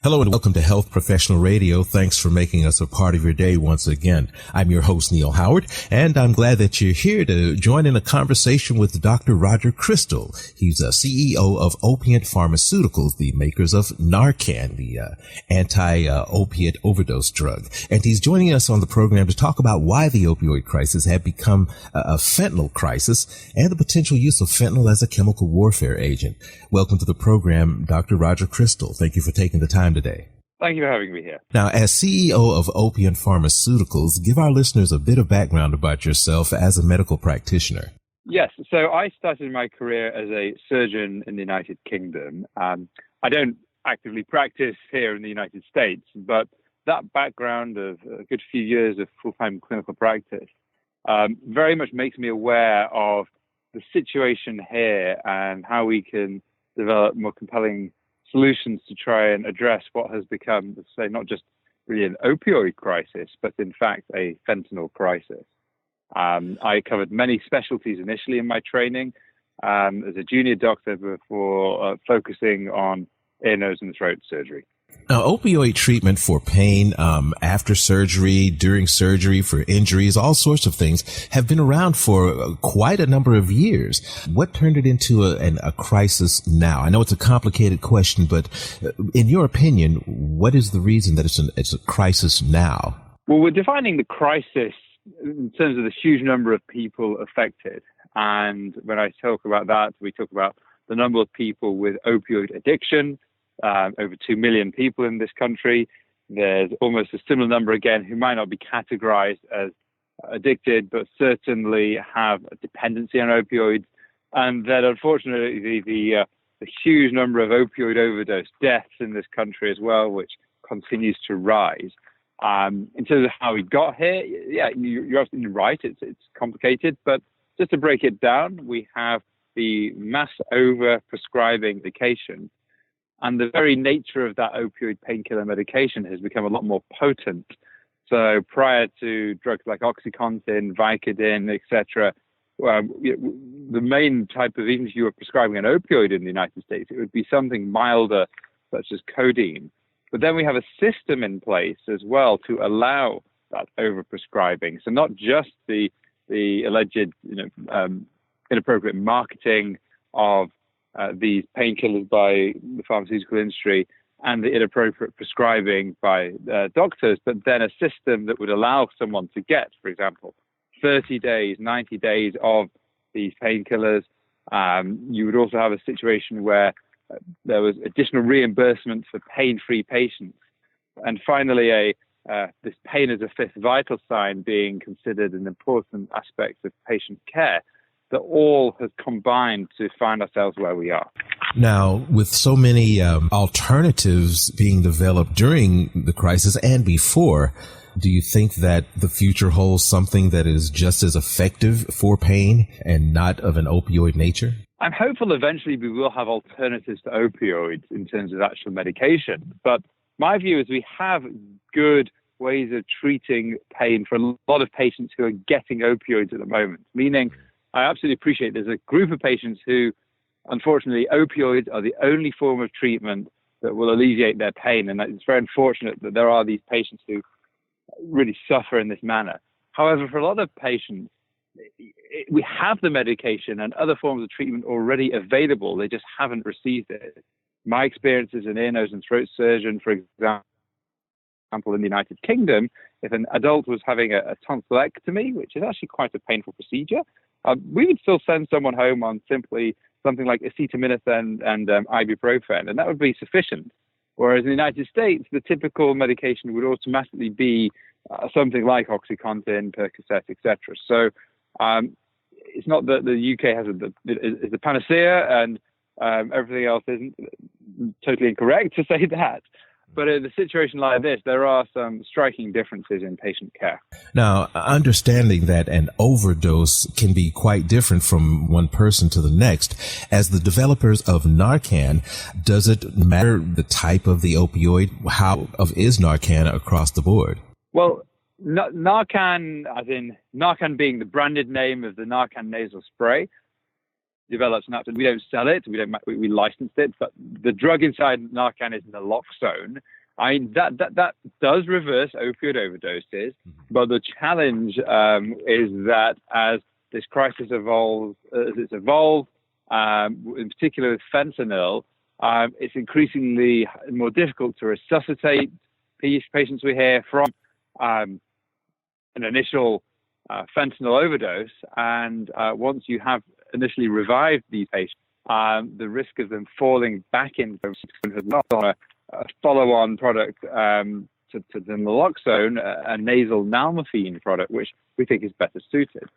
Hello and welcome to Health Professional Radio. Thanks for making us a part of your day once again. I'm your host, Neil Howard, and I'm glad that you're here to join in a conversation with Dr. Roger Crystal. He's a CEO of Opioid Pharmaceuticals, the makers of Narcan, the anti-opiate overdose drug. And he's joining us on the program to talk about why the opioid crisis had become a fentanyl crisis and the potential use of fentanyl as a chemical warfare agent. Welcome to the program, Dr. Roger Crystal. Thank you for taking the time today. Thank you for having me here. Now, as CEO of Opioid Pharmaceuticals, give our listeners a bit of background about yourself as a medical practitioner. Yes, so I started my career as a surgeon in the United Kingdom. I don't actively practice here in the United States, but that background of a good few years of full-time clinical practice very much makes me aware of the situation here and how we can develop more compelling solutions to try and address what has become, let's say, not just really an opioid crisis, but in fact a fentanyl crisis. I covered many specialties initially in my training as a junior doctor before focusing on ear, nose, and throat surgery. Now, opioid treatment for pain after surgery, during surgery, for injuries, all sorts of things have been around for quite a number of years. What turned it into a crisis now? I know it's a complicated question, but in your opinion, what is the reason that it's a crisis now? Well, we're defining the crisis in terms of the huge number of people affected. And when I talk about that, we talk about the number of people with opioid addiction. Over 2 million people in this country. There's almost a similar number again who might not be categorized as addicted, but certainly have a dependency on opioids. And then, unfortunately, the huge number of opioid overdose deaths in this country as well, which continues to rise. In terms of how we got here, yeah, you're absolutely right. It's complicated, but just to break it down, we have the mass over-prescribing medication. And the very nature of that opioid painkiller medication has become a lot more potent. So prior to drugs like OxyContin, Vicodin, etc., the main type of, even if you were prescribing an opioid in the United States, it would be something milder, such as codeine. But then we have a system in place as well to allow that overprescribing. So not just the alleged inappropriate marketing of these painkillers by the pharmaceutical industry and the inappropriate prescribing by doctors, but then a system that would allow someone to get, for example, 30 days, 90 days of these painkillers. You would also have a situation where there was additional reimbursement for pain-free patients. And finally, this pain as a fifth vital sign being considered an important aspect of patient care. That all has combined to find ourselves where we are. Now, with so many alternatives being developed during the crisis and before, do you think that the future holds something that is just as effective for pain and not of an opioid nature? I'm hopeful eventually we will have alternatives to opioids in terms of actual medication. But my view is we have good ways of treating pain for a lot of patients who are getting opioids at the moment, meaning I absolutely appreciate there's a group of patients who, unfortunately, opioids are the only form of treatment that will alleviate their pain. And it's very unfortunate that there are these patients who really suffer in this manner. However, for a lot of patients, we have the medication and other forms of treatment already available. They just haven't received it. My experience as an ear, nose, and throat surgeon, for example, in the United Kingdom, if an adult was having a tonsillectomy, which is actually quite a painful procedure, we would still send someone home on simply something like acetaminophen and ibuprofen, and that would be sufficient. Whereas in the United States, the typical medication would automatically be something like OxyContin, Percocet, etc. So it's not that the UK has is the panacea and everything else isn't. Totally incorrect to say that. But in a situation like this, there are some striking differences in patient care. Now, understanding that an overdose can be quite different from one person to the next, as the developers of Narcan, does it matter the type of the opioid? How is Narcan across the board? Well, Narcan, as in Narcan being the branded name of the Narcan nasal spray, developed Narcan. We don't sell it. We licensed it. But the drug inside Narcan is naloxone. That does reverse opioid overdoses. But the challenge is that as this crisis evolves, in particular with fentanyl, it's increasingly more difficult to resuscitate patients we hear from an initial fentanyl overdose. And once you have initially revived these patients, the risk of them falling back into not on a follow-on product to the naloxone, a nasal nalmefene product, which we think is better suited.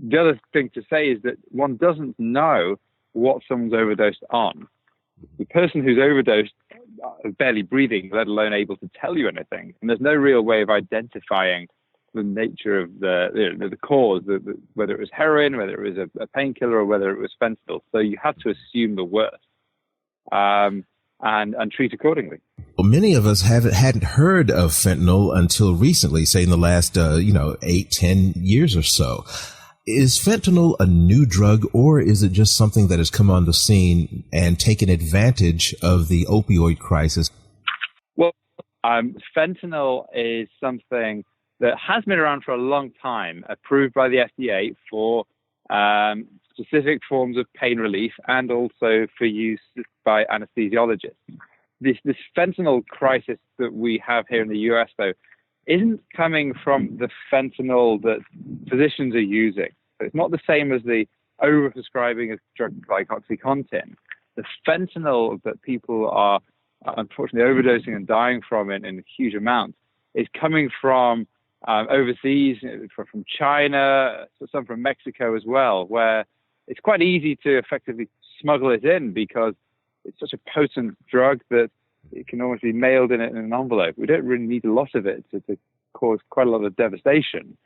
The other thing to say is that one doesn't know what someone's overdosed on. The person who's overdosed is barely breathing, let alone able to tell you anything. And there's no real way of identifying the nature of the cause, whether it was heroin, whether it was a painkiller, or whether it was fentanyl. So you have to assume the worst and treat accordingly. Well, many of us hadn't heard of fentanyl until recently, say in the last 8-10 years or so. Is fentanyl a new drug, or is it just something that has come on the scene and taken advantage of the opioid crisis? Well, fentanyl is something that has been around for a long time, approved by the FDA for specific forms of pain relief and also for use by anesthesiologists. This fentanyl crisis that we have here in the US, though, isn't coming from the fentanyl that physicians are using. So it's not the same as the overprescribing of drugs like OxyContin. The fentanyl that people are unfortunately overdosing and dying from in huge amounts is coming from overseas, from China, some from Mexico as well, where it's quite easy to effectively smuggle it in because it's such a potent drug that it can almost be mailed in an envelope. We don't really need a lot of it to cause quite a lot of devastation.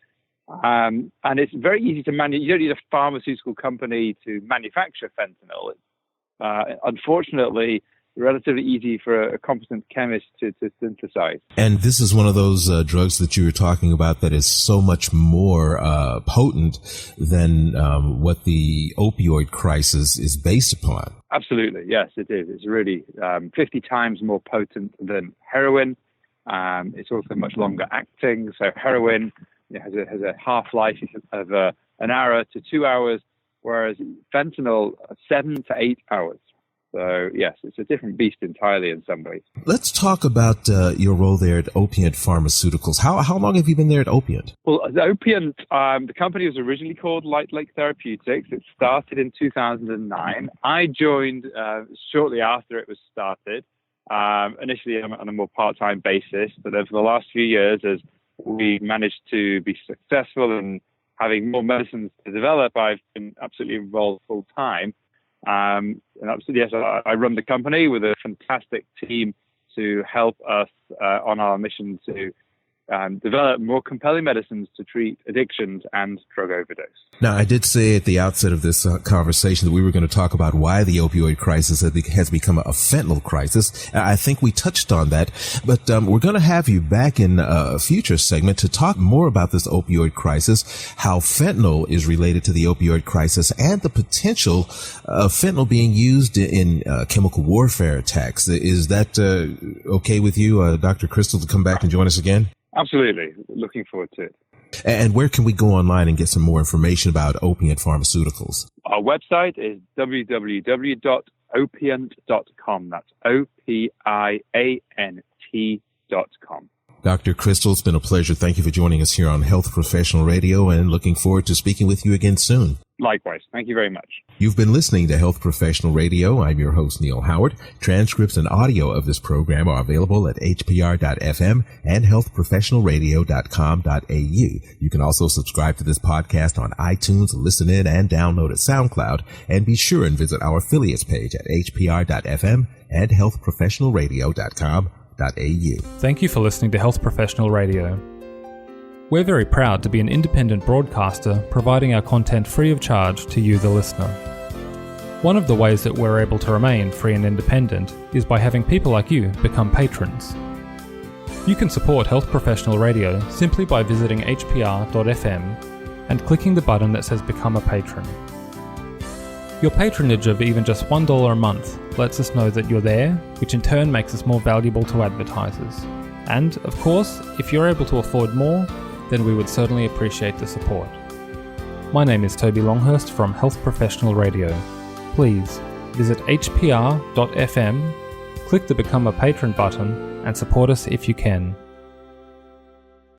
And it's very easy to manufacture. You don't need a pharmaceutical company to manufacture fentanyl. It's unfortunately relatively easy for a competent chemist to synthesize. And this is one of those drugs that you were talking about that is so much more potent than what the opioid crisis is based upon. Absolutely, yes, it is. It's really 50 times more potent than heroin. It's also much longer acting. So heroin has a half-life of an hour to 2 hours, whereas fentanyl 7 to 8 hours. So, yes, it's a different beast entirely in some ways. Let's talk about your role there at Opioid Pharmaceuticals. How long have you been there at Opioid? Well, the Opioid, the company was originally called Light Lake Therapeutics. It started in 2009. I joined shortly after it was started, initially on a more part-time basis. But over the last few years, as we managed to be successful in having more medicines to develop, I've been absolutely involved full-time. And absolutely, yes, I run the company with a fantastic team to help us on our mission to develop more compelling medicines to treat addictions and drug overdose. Now, I did say at the outset of this conversation that we were going to talk about why the opioid crisis has become a fentanyl crisis. I think we touched on that, but we're going to have you back in a future segment to talk more about this opioid crisis, how fentanyl is related to the opioid crisis, and the potential of fentanyl being used in chemical warfare attacks. Is that okay with you, Dr. Crystal, to come back and join us again? Absolutely. Looking forward to it. And where can we go online and get some more information about Opioid Pharmaceuticals? Our website is www.opiant.com. That's OPIANT.com. Dr. Crystal, it's been a pleasure. Thank you for joining us here on Health Professional Radio, and looking forward to speaking with you again soon. Likewise. Thank you very much. You've been listening to Health Professional Radio. I'm your host, Neil Howard. Transcripts and audio of this program are available at hpr.fm and healthprofessionalradio.com.au. You can also subscribe to this podcast on iTunes, listen in, and download at SoundCloud. And be sure and visit our affiliates page at hpr.fm and healthprofessionalradio.com.au. Thank you for listening to Health Professional Radio. We're very proud to be an independent broadcaster providing our content free of charge to you, the listener. One of the ways that we're able to remain free and independent is by having people like you become patrons. You can support Health Professional Radio simply by visiting hpr.fm and clicking the button that says Become a Patron. Your patronage of even just $1 a month lets us know that you're there, which in turn makes us more valuable to advertisers. And, of course, if you're able to afford more, then we would certainly appreciate the support. My name is Toby Longhurst from Health Professional Radio. Please visit hpr.fm, click the Become a Patron button, and support us if you can.